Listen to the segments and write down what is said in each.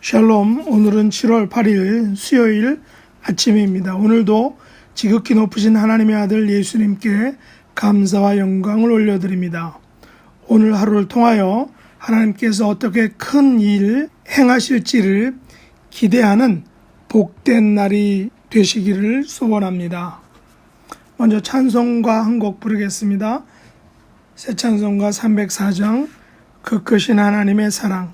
샬롬, 오늘은 7월 8일 수요일 아침입니다. 오늘도 지극히 높으신 하나님의 아들 예수님께 감사와 영광을 올려드립니다. 오늘 하루를 통하여 하나님께서 어떻게 큰 일 행하실지를 기대하는 복된 날이 되시기를 소원합니다. 먼저 찬송가 한 곡 부르겠습니다. 새 찬송가 304장 그 크신 하나님의 사랑.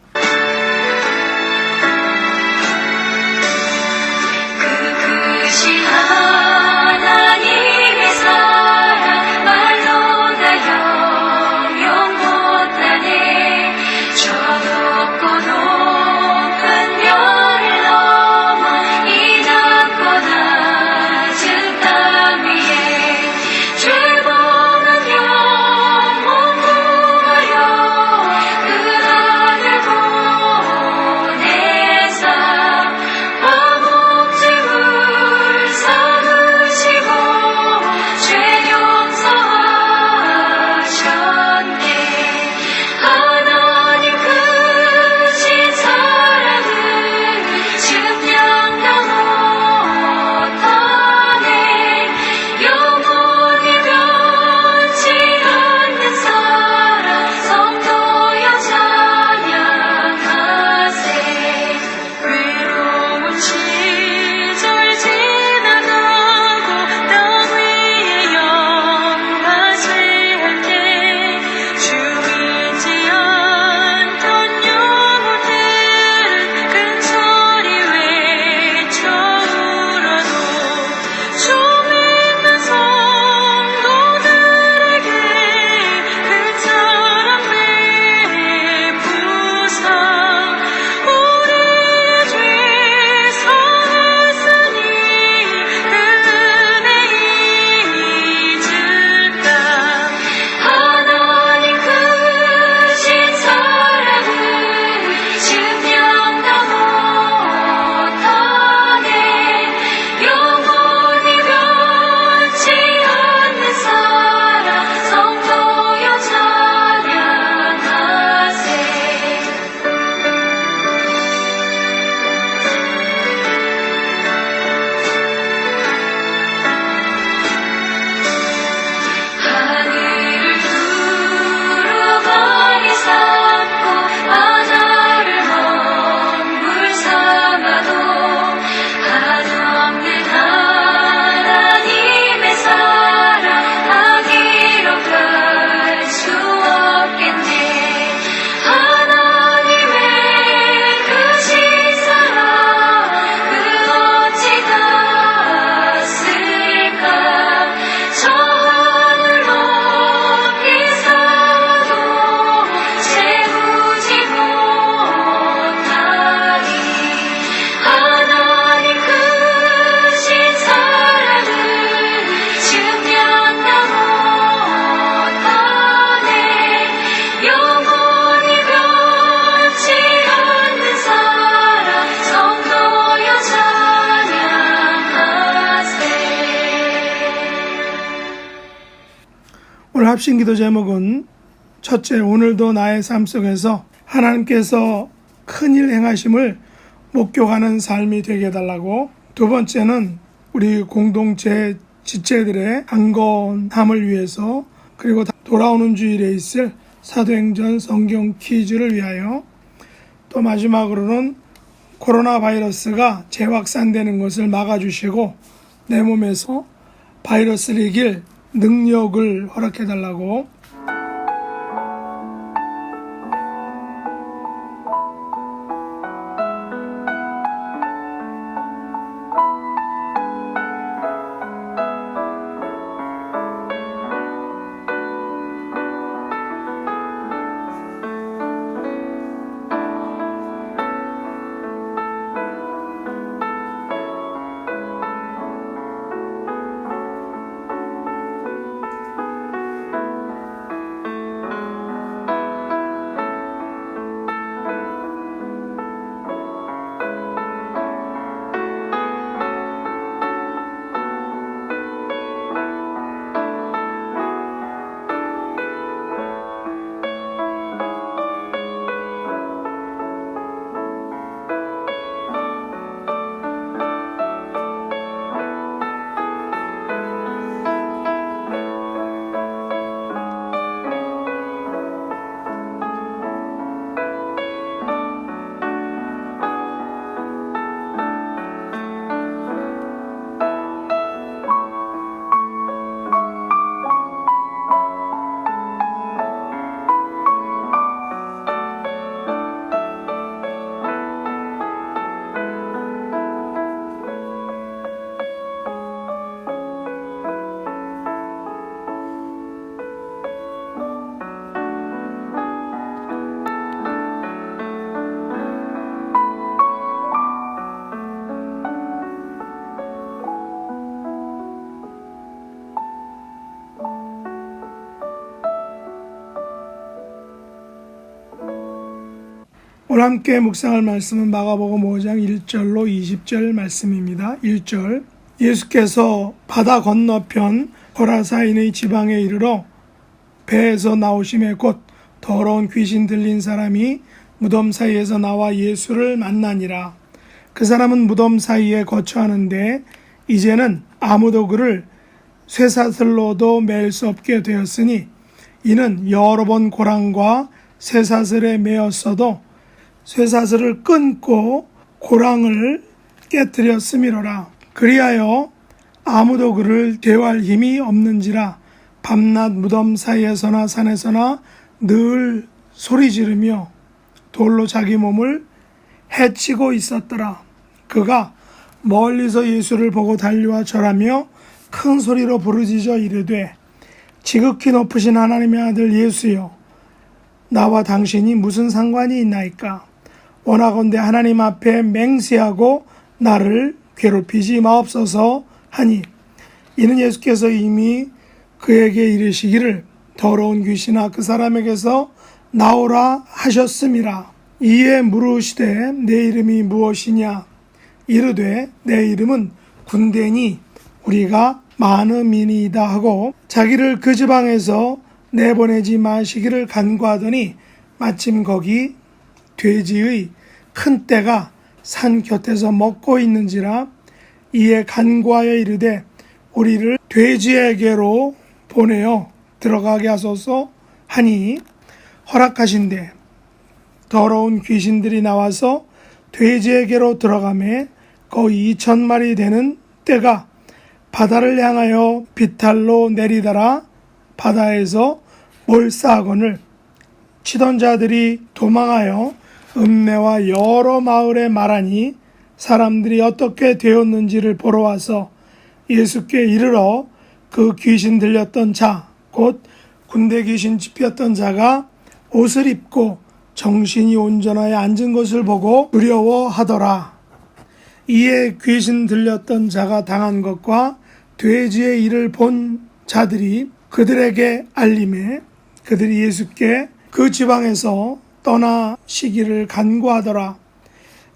하나님의 사랑 말로 다 형용 못하네. 저 높고 높은 별을 넘어 이 낮고 낮은 땅 위에 죄범한 영혼 구하여 그 아들 보내사 화목제물 삼으시고 죄 용서하셨네. 하나님 크신 사랑은 증명도 못하네. 영원히 변치 않는 사랑 성도여 찬양하세. 외로운 시절 지나가고 땅 위에 영화쇠할 때 죽이지 않던 영혼들은 큰 소리 외쳐 울어도 좀 있는 성도들에게 그 사랑 베푸사 우리의 죄 사했으니 그 은혜 잊을까. 하나님 크신 사랑은 증명도 못하네. 영원히 변치 않는 사랑 성도여 찬양하세. 하늘을 두루마리 삼고 바다를 먼물 삼아도 한없는 하나님의 사랑 다 기록할 수 없겠네. 하나님의 크신 사랑 그 어찌 닿았을까. 저 하늘 높이 쌓아도 채우지 못하리. 하나님 크신 사랑은 증명도 못하네. 영원히 변치 않는 사랑 성도여 찬양하세. 오늘 합심기도 제목은 첫째, 오늘도 나의 삶 속에서 하나님께서 큰일 행하심을 목격하는 삶이 되게 해달라고, 두 번째는 우리 공동체 지체들의 강건함을 위해서, 그리고 돌아오는 주일에 있을 사도행전 성경 퀴즈를 위하여, 또 마지막으로는 코로나 바이러스가 재확산되는 것을 막아주시고 내 몸에서 바이러스를 이길 능력을 허락해달라고. 오늘 함께 묵상할 말씀은 마가복음 5장 1절로 20절 말씀입니다. 1절 예수께서 바다 건너편 고라사인의 지방에 이르러 배에서 나오심에 곧 더러운 귀신 들린 사람이 무덤 사이에서 나와 예수를 만나니라. 그 사람은 무덤 사이에 거처하는데 이제는 아무도 그를 쇠사슬로도 맬 수 없게 되었으니 이는 여러 번 고랑과 쇠사슬에 매었어도 쇠사슬을 끊고 고랑을 깨뜨렸음이로라. 그리하여 아무도 그를 대할 힘이 없는지라. 밤낮 무덤 사이에서나 산에서나 늘 소리 지르며 돌로 자기 몸을 해치고 있었더라. 그가 멀리서 예수를 보고 달려와 절하며 큰 소리로 부르짖어 이르되 지극히 높으신 하나님의 아들 예수여, 나와 당신이 무슨 상관이 있나이까? 원하건대 하나님 앞에 맹세하고 나를 괴롭히지 마옵소서 하니, 이는 예수께서 이미 그에게 이르시기를 더러운 귀신아 그 사람에게서 나오라 하셨음이라. 이에 물으시되 내 이름이 무엇이냐? 이르되 내 이름은 군대니 우리가 많음이니이다 하고 자기를 그 지방에서 내보내지 마시기를 간구하더니 마침 거기 돼지의 큰 떼가 산 곁에서 먹고 있는지라. 이에 간구하여 이르되 우리를 돼지에게로 보내어 들어가게 하소서 하니 허락하신대 더러운 귀신들이 나와서 돼지에게로 들어가매 거의 2,000마리 되는 떼가 바다를 향하여 비탈로 내리더라. 바다에서 몰사하거늘 치던 자들이 도망하여 읍내와 여러 마을에 말하니 사람들이 어떻게 되었는지를 보러 와서 예수께 이르러 그 귀신 들렸던 자, 곧 군대 귀신 짚였던 자가 옷을 입고 정신이 온전하여 앉은 것을 보고 두려워하더라. 이에 귀신 들렸던 자가 당한 것과 돼지의 일을 본 자들이 그들에게 알림해 그들이 예수께 그 지방에서 떠나시기를 간구하더라.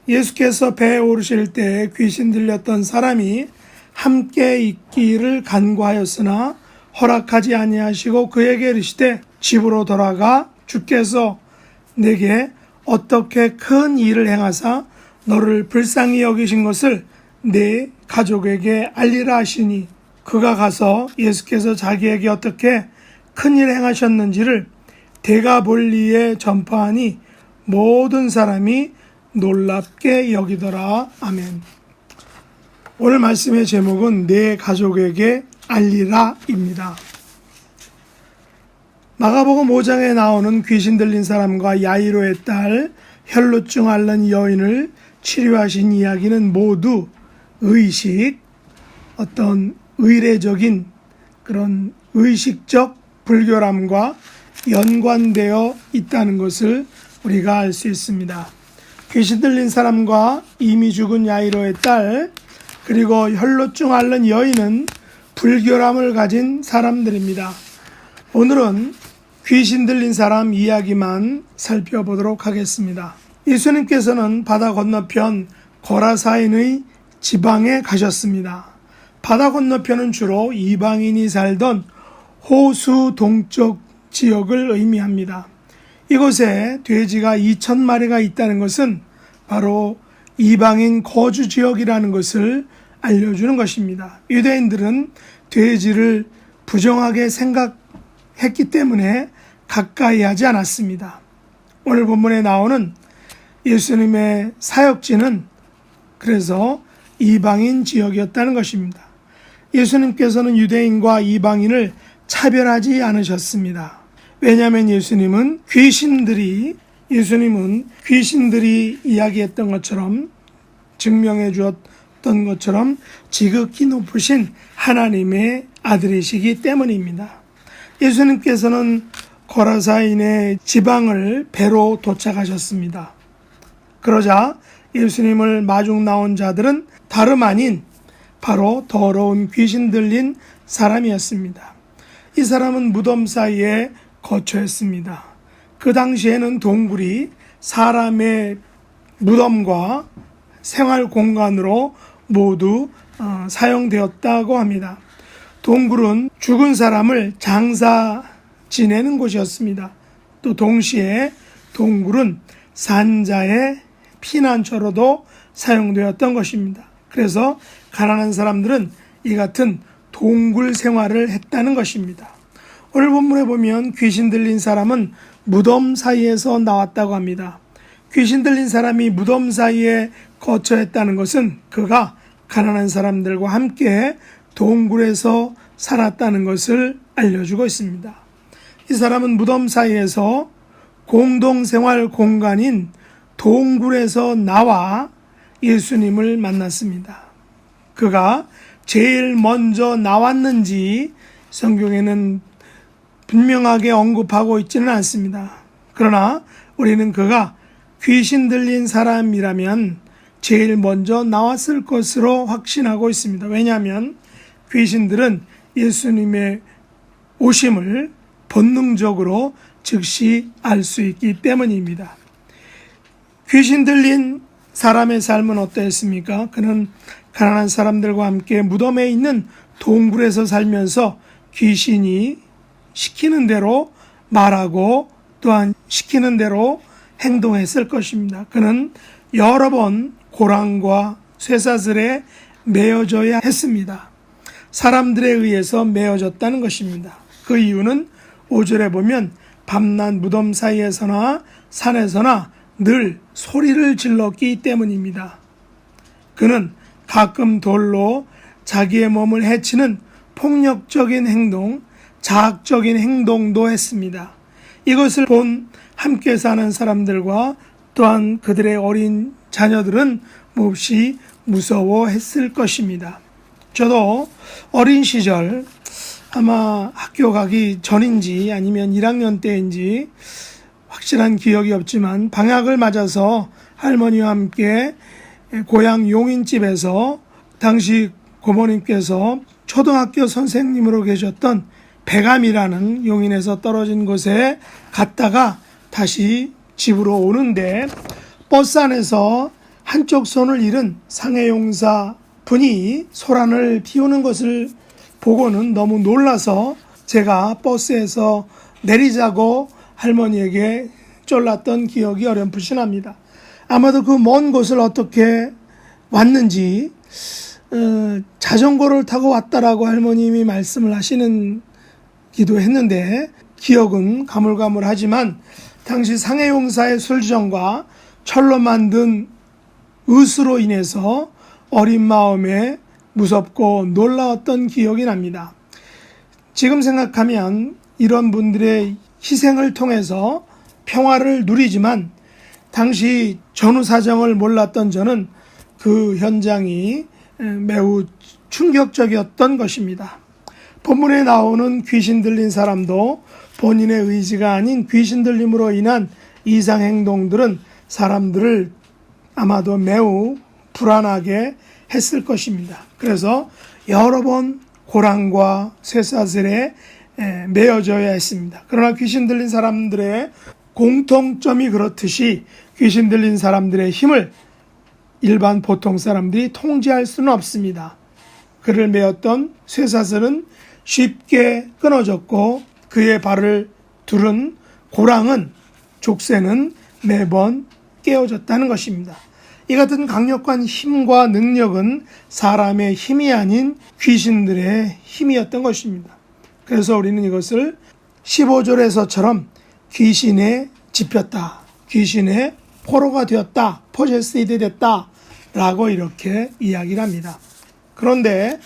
예수께서 배에 오르실 때 귀신 들렸던 사람이 함께 있기를 간구하였으나 허락하지 아니하시고 그에게 이르시되 집으로 돌아가 주께서 내게 어떻게 큰 일을 행하사 너를 불쌍히 여기신 것을 내 가족에게 알리라 하시니 그가 가서 예수께서 자기에게 어떻게 큰 일 행하셨는지를 데가볼리에 전파하니 모든 사람이 놀랍게 여기더라. 아멘. 오늘 말씀의 제목은 내 가족에게 알리라입니다. 마가복음 5장에 나오는 귀신 들린 사람과 야이로의 딸 혈루증 앓는 여인을 치료하신 이야기는 모두 의식, 어떤 의례적인 그런 의식적 불교람과 연관되어 있다는 것을 우리가 알 수 있습니다. 귀신 들린 사람과 이미 죽은 야이로의 딸 그리고 혈루증 앓는 여인은 불교람을 가진 사람들입니다. 오늘은 귀신 들린 사람 이야기만 살펴보도록 하겠습니다. 예수님께서는 바다 건너편 고라사인의 지방에 가셨습니다. 바다 건너편은 주로 이방인이 살던 호수 동쪽 지역을 의미합니다. 이곳에 돼지가 2,000마리가 있다는 것은 바로 이방인 거주 지역이라는 것을 알려주는 것입니다. 유대인들은 돼지를 부정하게 생각했기 때문에 가까이 하지 않았습니다. 오늘 본문에 나오는 예수님의 사역지는 그래서 이방인 지역이었다는 것입니다. 예수님께서는 유대인과 이방인을 차별하지 않으셨습니다. 왜냐하면 예수님은 귀신들이 이야기했던 것처럼 증명해 주었던 것처럼 지극히 높으신 하나님의 아들이시기 때문입니다. 예수님께서는 고라사인의 지방을 배로 도착하셨습니다. 그러자 예수님을 마중 나온 자들은 다름 아닌 바로 더러운 귀신 들린 사람이었습니다. 이 사람은 무덤 사이에 거처했습니다. 그 당시에는 동굴이 사람의 무덤과 생활 공간으로 모두 사용되었다고 합니다. 동굴은 죽은 사람을 장사 지내는 곳이었습니다. 또 동시에 동굴은 산자의 피난처로도 사용되었던 것입니다. 그래서 가난한 사람들은 이 같은 동굴 생활을 했다는 것입니다. 오늘 본문에 보면 귀신 들린 사람은 무덤 사이에서 나왔다고 합니다. 귀신 들린 사람이 무덤 사이에 거처했다는 것은 그가 가난한 사람들과 함께 동굴에서 살았다는 것을 알려주고 있습니다. 이 사람은 무덤 사이에서 공동생활 공간인 동굴에서 나와 예수님을 만났습니다. 그가 제일 먼저 나왔는지 성경에는 분명하게 언급하고 있지는 않습니다. 그러나 우리는 그가 귀신 들린 사람이라면 제일 먼저 나왔을 것으로 확신하고 있습니다. 왜냐하면 귀신들은 예수님의 오심을 본능적으로 즉시 알 수 있기 때문입니다. 귀신 들린 사람의 삶은 어떠했습니까? 그는 가난한 사람들과 함께 무덤에 있는 동굴에서 살면서 귀신이 시키는 대로 말하고 또한 시키는 대로 행동했을 것입니다. 그는 여러 번 고랑과 쇠사슬에 매어져야 했습니다. 사람들에 의해서 매어졌다는 것입니다. 그 이유는 5절에 보면 밤낮 무덤 사이에서나 산에서나 늘 소리를 질렀기 때문입니다. 그는 가끔 돌로 자기의 몸을 해치는 폭력적인 행동, 자학적인 행동도 했습니다. 이것을 본 함께 사는 사람들과 또한 그들의 어린 자녀들은 몹시 무서워했을 것입니다. 저도 어린 시절 아마 학교 가기 전인지 아니면 1학년 때인지 확실한 기억이 없지만 방학을 맞아서 할머니와 함께 고향 용인집에서 당시 고모님께서 초등학교 선생님으로 계셨던 백암이라는 용인에서 떨어진 곳에 갔다가 다시 집으로 오는데 버스 안에서 한쪽 손을 잃은 상해용사 분이 소란을 피우는 것을 보고는 너무 놀라서 제가 버스에서 내리자고 할머니에게 쫄랐던 기억이 어렴풋이 납니다. 아마도 그 먼 곳을 어떻게 왔는지 자전거를 타고 왔다라고 할머님이 말씀을 하시는 기도했는데 기억은 가물가물하지만 당시 상해용사의 술정과 철로 만든 의수로 인해서 어린 마음에 무섭고 놀라웠던 기억이 납니다. 지금 생각하면 이런 분들의 희생을 통해서 평화를 누리지만 당시 전후 사정을 몰랐던 저는 그 현장이 매우 충격적이었던 것입니다. 본문에 나오는 귀신 들린 사람도 본인의 의지가 아닌 귀신 들림으로 인한 이상 행동들은 사람들을 아마도 매우 불안하게 했을 것입니다. 그래서 여러 번 고랑과 쇠사슬에 매어져야 했습니다. 그러나 귀신 들린 사람들의 공통점이 그렇듯이 귀신 들린 사람들의 힘을 일반 보통 사람들이 통제할 수는 없습니다. 그를 매었던 쇠사슬은 쉽게 끊어졌고 그의 발을 두른 고랑은 족쇄는 매번 깨어졌다는 것입니다. 이 같은 강력한 힘과 능력은 사람의 힘이 아닌 귀신들의 힘이었던 것입니다. 그래서 우리는 이것을 15절에서처럼 귀신에 집혔다, 귀신의 포로가 되었다, 포제스이드 됐다 라고 이렇게 이야기를 합니다. 그런데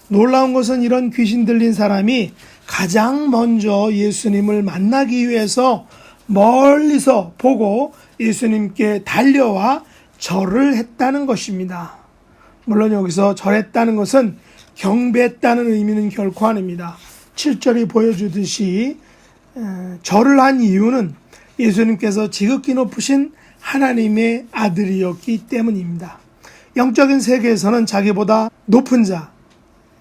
놀라운 것은 이런 귀신 들린 사람이 가장 먼저 예수님을 만나기 위해서 멀리서 보고 예수님께 달려와 절을 했다는 것입니다. 물론 여기서 절했다는 것은 경배했다는 의미는 결코 아닙니다. 7절이 보여주듯이 절을 한 이유는 예수님께서 지극히 높으신 하나님의 아들이었기 때문입니다. 영적인 세계에서는 자기보다 높은 자,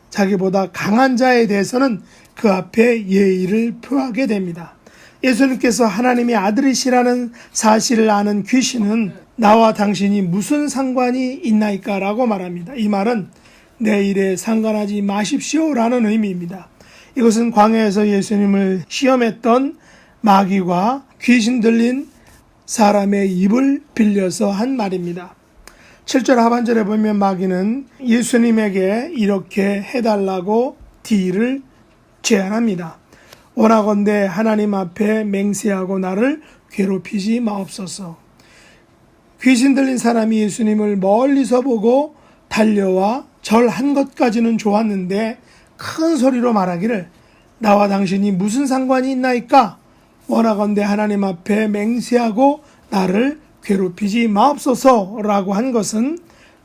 자기보다 강한 자에 대해서는 그 앞에 예의를 표하게 됩니다. 예수님께서 하나님의 아들이시라는 사실을 아는 귀신은 나와 당신이 무슨 상관이 있나이까 라고 말합니다. 이 말은 내 일에 상관하지 마십시오 라는 의미입니다. 이것은 광야에서 예수님을 시험했던 마귀가 귀신 들린 사람의 입을 빌려서 한 말입니다. 7절 하반절에 보면 마귀는 예수님에게 이렇게 해달라고 딜을 제안합니다. 원하건대 하나님 앞에 맹세하고 나를 괴롭히지 마옵소서. 귀신 들린 사람이 예수님을 멀리서 보고 달려와 절한 것까지는 좋았는데 큰 소리로 말하기를 나와 당신이 무슨 상관이 있나이까? 원하건대 하나님 앞에 맹세하고 나를 괴롭히지 마옵소서라고 한 것은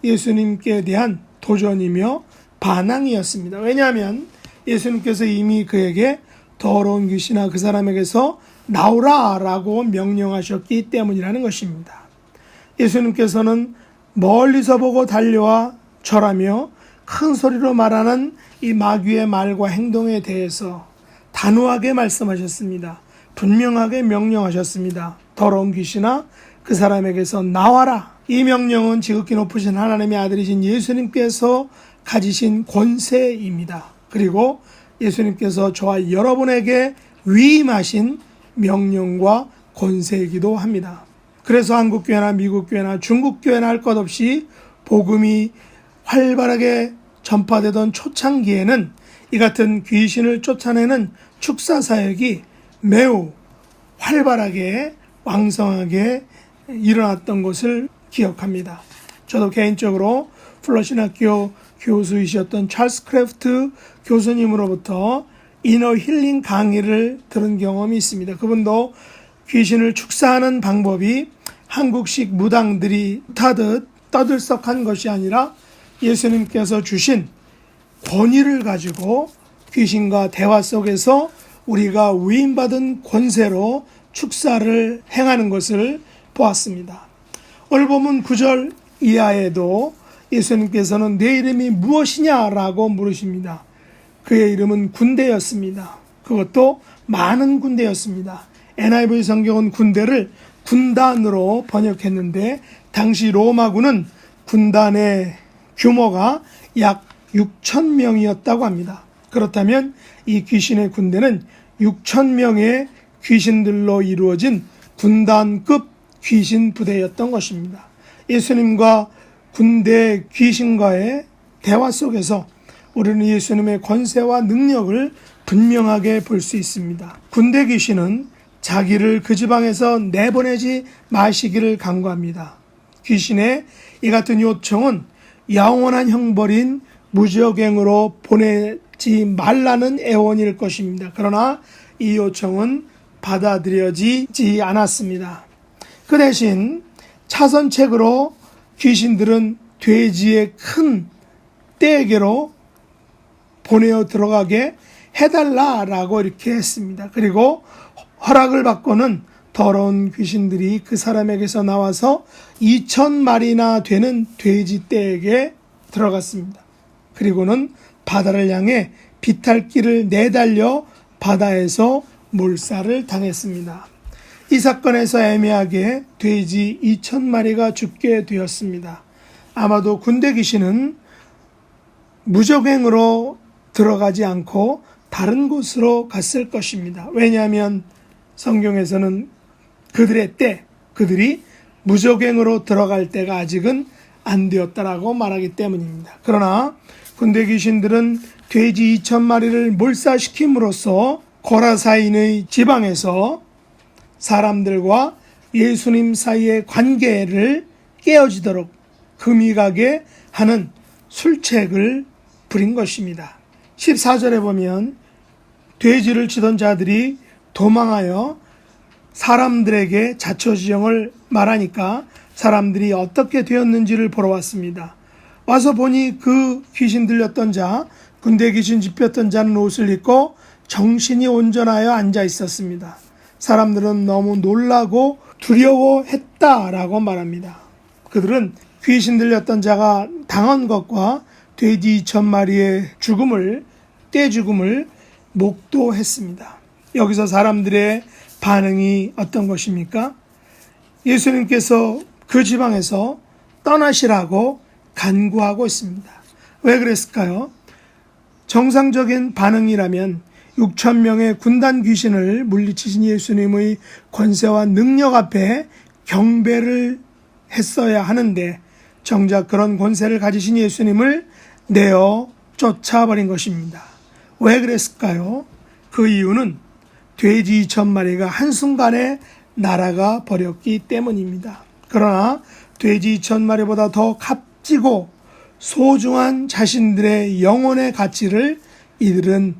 예수님께 대한 도전이며 반항이었습니다. 왜냐하면 예수님께서 이미 그에게 더러운 귀신아 그 사람에게서 나오라 라고 명령하셨기 때문이라는 것입니다. 예수님께서는 멀리서 보고 달려와 절하며 큰 소리로 말하는 이 마귀의 말과 행동에 대해서 단호하게 말씀하셨습니다. 분명하게 명령하셨습니다. 더러운 귀신아 그 사람에게서 나와라. 이 명령은 지극히 높으신 하나님의 아들이신 예수님께서 가지신 권세입니다. 그리고 예수님께서 저와 여러분에게 위임하신 명령과 권세이기도 합니다. 그래서 한국교회나 미국교회나 중국교회나 할 것 없이 복음이 활발하게 전파되던 초창기에는 이 같은 귀신을 쫓아내는 축사사역이 매우 활발하게 왕성하게 일어났던 것을 기억합니다. 저도 개인적으로 플러신학교 교수이셨던 찰스 크래프트 교수님으로부터 이너 힐링 강의를 들은 경험이 있습니다. 그분도 귀신을 축사하는 방법이 한국식 무당들이 타듯 떠들썩한 것이 아니라 예수님께서 주신 권위를 가지고 귀신과 대화 속에서 우리가 위임받은 권세로 축사를 행하는 것을 보았습니다. 오늘 본문 9절 이하에도 예수님께서는 내 이름이 무엇이냐라고 물으십니다. 그의 이름은 군대였습니다. 그것도 많은 군대였습니다. NIV 성경은 군대를 군단으로 번역했는데 당시 로마군은 군단의 규모가 약 6,000명이었다고 합니다. 그렇다면 이 귀신의 군대는 6,000명의 귀신들로 이루어진 군단급 귀신 부대였던 것입니다. 예수님과 군대 귀신과의 대화 속에서 우리는 예수님의 권세와 능력을 분명하게 볼 수 있습니다. 군대 귀신은 자기를 그 지방에서 내보내지 마시기를 간구합니다. 귀신의 이 같은 요청은 영원한 형벌인 무지역행으로 보내지 말라는 애원일 것입니다. 그러나 이 요청은 받아들여지지 않았습니다. 그 대신 차선책으로 귀신들은 돼지의 큰 떼에게로 보내어 들어가게 해달라라고 이렇게 했습니다. 그리고 허락을 받고는 더러운 귀신들이 그 사람에게서 나와서 2,000마리나 되는 돼지 떼에게 들어갔습니다. 그리고는 바다를 향해 비탈길을 내달려 바다에서 몰살을 당했습니다. 이 사건에서 애매하게 돼지 2,000마리가 죽게 되었습니다. 아마도 군대 귀신은 무적행으로 들어가지 않고 다른 곳으로 갔을 것입니다. 왜냐하면 성경에서는 그들의 때, 그들이 무적행으로 들어갈 때가 아직은 안 되었다라고 말하기 때문입니다. 그러나 군대 귀신들은 돼지 2,000마리를 몰살시킴으로써 고라사인의 지방에서 사람들과 예수님 사이의 관계를 깨어지도록 금이 가게 하는 술책을 부린 것입니다. 14절에 보면 돼지를 치던 자들이 도망하여 사람들에게 자초지종을 말하니까 사람들이 어떻게 되었는지를 보러 왔습니다. 와서 보니 그 귀신 들렸던 자, 군대 귀신 집혔던 자는 옷을 입고 정신이 온전하여 앉아 있었습니다. 사람들은 너무 놀라고 두려워했다라고 말합니다. 그들은 귀신 들렸던 자가 당한 것과 돼지 2,000마리의 떼 죽음을 목도했습니다. 여기서 사람들의 반응이 어떤 것입니까? 예수님께서 그 지방에서 떠나시라고 간구하고 있습니다. 왜 그랬을까요? 정상적인 반응이라면 6천 명의 군단 귀신을 물리치신 예수님의 권세와 능력 앞에 경배를 했어야 하는데 정작 그런 권세를 가지신 예수님을 내어 쫓아버린 것입니다. 왜 그랬을까요? 그 이유는 돼지 2,000마리가 한순간에 날아가 버렸기 때문입니다. 그러나 돼지 2,000마리보다 더 값지고 소중한 자신들의 영혼의 가치를 이들은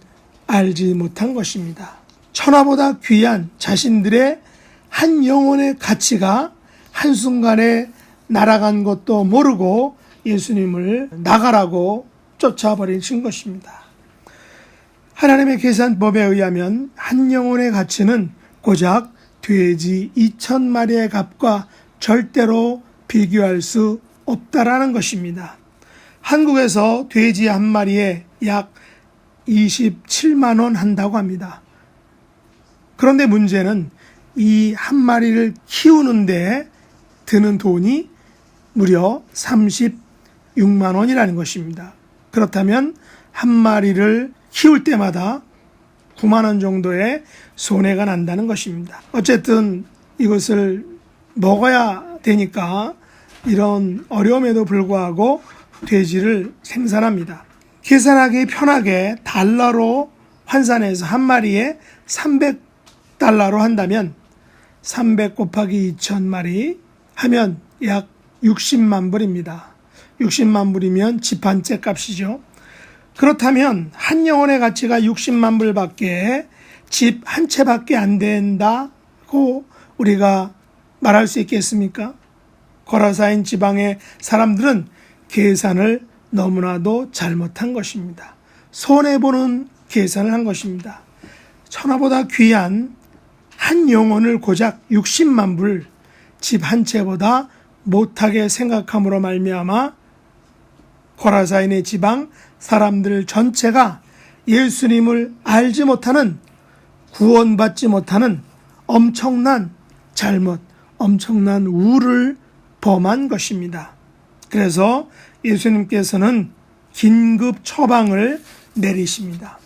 알지 못한 것입니다. 천하보다 귀한 자신들의 한 영혼의 가치가 한순간에 날아간 것도 모르고 예수님을 나가라고 쫓아버리신 것입니다. 하나님의 계산법에 의하면 한 영혼의 가치는 고작 돼지 2,000마리의 값과 절대로 비교할 수 없다라는 것입니다. 한국에서 돼지 한 마리에 약 27만 원 한다고 합니다. 그런데 문제는 이 한 마리를 키우는데 드는 돈이 무려 36만 원이라는 것입니다. 그렇다면 한 마리를 키울 때마다 9만 원 정도의 손해가 난다는 것입니다. 어쨌든 이것을 먹어야 되니까 이런 어려움에도 불구하고 돼지를 생산합니다. 계산하기 편하게 달러로 환산해서 한 마리에 300달러로 한다면 300 곱하기 2,000마리 하면 약 60만 불입니다. 60만 불이면 집 한 채 값이죠. 그렇다면 한 영혼의 가치가 60만 불밖에 집 한 채밖에 안 된다고 우리가 말할 수 있겠습니까? 거라사인 지방의 사람들은 계산을 너무나도 잘못한 것입니다. 손해보는 계산을 한 것입니다. 천하보다 귀한 한 영혼을 고작 60만 불, 집 한 채보다 못하게 생각함으로 말미암아 거라사인의 지방 사람들 전체가 예수님을 알지 못하는, 구원받지 못하는 엄청난 잘못, 엄청난 우를 범한 것입니다. 그래서 예수님께서는 긴급 처방을 내리십니다.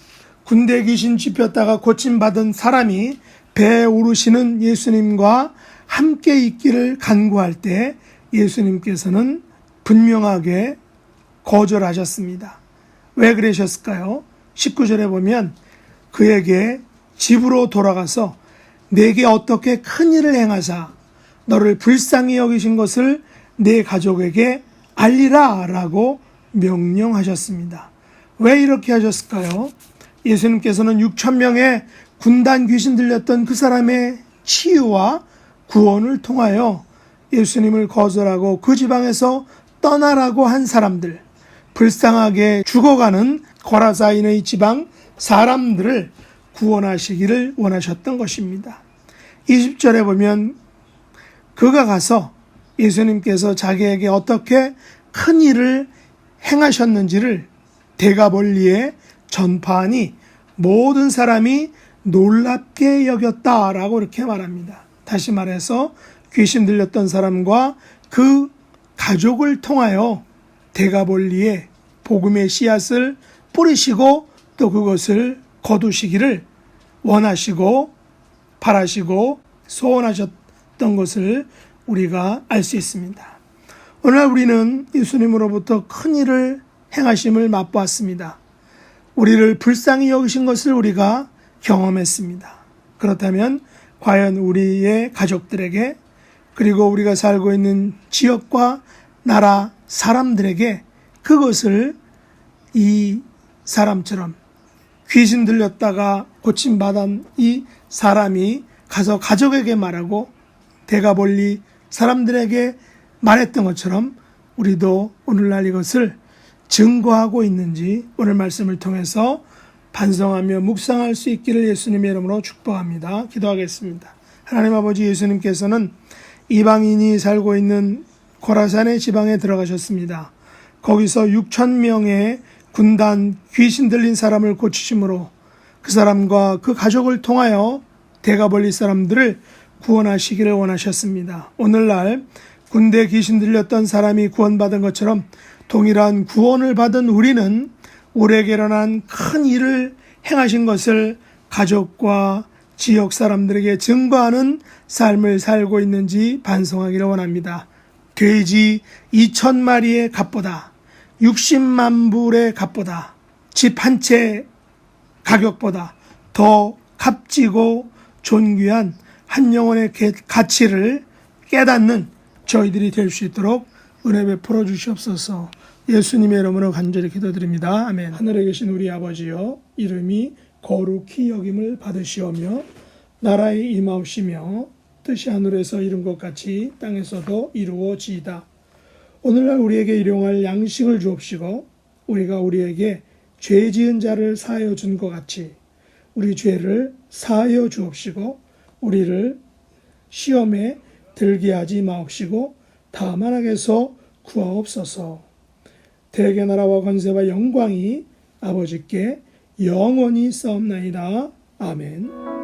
군대 귀신 짚였다가 고침받은 사람이 배에 오르시는 예수님과 함께 있기를 간구할 때 예수님께서는 분명하게 거절하셨습니다. 왜 그러셨을까요? 19절에 보면 그에게 집으로 돌아가서 내게 어떻게 큰 일을 행하사 너를 불쌍히 여기신 것을 내 가족에게 알리라 라고 명령하셨습니다. 왜 이렇게 하셨을까요? 예수님께서는 6천 명의 군단 귀신 들렸던 그 사람의 치유와 구원을 통하여 예수님을 거절하고 그 지방에서 떠나라고 한 사람들, 불쌍하게 죽어가는 거라사인의 지방 사람들을 구원하시기를 원하셨던 것입니다. 20절에 보면 그가 가서 예수님께서 자기에게 어떻게 큰 일을 행하셨는지를 대가볼리에 전파하니 모든 사람이 놀랍게 여겼다라고 이렇게 말합니다. 다시 말해서 귀신 들렸던 사람과 그 가족을 통하여 대가볼리에 복음의 씨앗을 뿌리시고 또 그것을 거두시기를 원하시고 바라시고 소원하셨던 것을 우리가 알 수 있습니다. 오늘 우리는 예수님으로부터 큰 일을 행하심을 맛보았습니다. 우리를 불쌍히 여기신 것을 우리가 경험했습니다. 그렇다면 과연 우리의 가족들에게 그리고 우리가 살고 있는 지역과 나라 사람들에게 그것을 이 사람처럼 귀신 들렸다가 고침받은 이 사람이 가서 가족에게 말하고 대가볼리 사람들에게 말했던 것처럼 우리도 오늘날 이것을 증거하고 있는지 오늘 말씀을 통해서 반성하며 묵상할 수 있기를 예수님의 이름으로 축복합니다. 기도하겠습니다. 하나님 아버지, 예수님께서는 이방인이 살고 있는 고라산의 지방에 들어가셨습니다. 거기서 6천 명의 군단 귀신 들린 사람을 고치심으로 그 사람과 그 가족을 통하여 대가벌리 사람들을 구원하시기를 원하셨습니다. 오늘날 군대 귀신 들렸던 사람이 구원받은 것처럼 동일한 구원을 받은 우리는 우리에게 일어난 큰 일을 행하신 것을 가족과 지역 사람들에게 증거하는 삶을 살고 있는지 반성하기를 원합니다. 돼지 2,000마리의 값보다 60만 불의 값보다 집 한 채 가격보다 더 값지고 존귀한 한 영혼의 가치를 깨닫는 저희들이 될 수 있도록 은혜 베풀어 주시옵소서. 예수님의 이름으로 간절히 기도드립니다. 아멘. 하늘에 계신 우리 아버지여, 이름이 거룩히 여김을 받으시오며 나라의 임하옵시며 뜻이 하늘에서 이룬 것 같이 땅에서도 이루어지이다. 오늘날 우리에게 일용할 양식을 주옵시고 우리가 우리에게 죄 지은 자를 사하여 준 것 같이 우리 죄를 사하여 주옵시고 우리를 시험에 들게 하지 마옵시고 다만 악에서 구하옵소서. 대개 나라와 권세와 영광이 아버지께 영원히 싸움나이다. 아멘.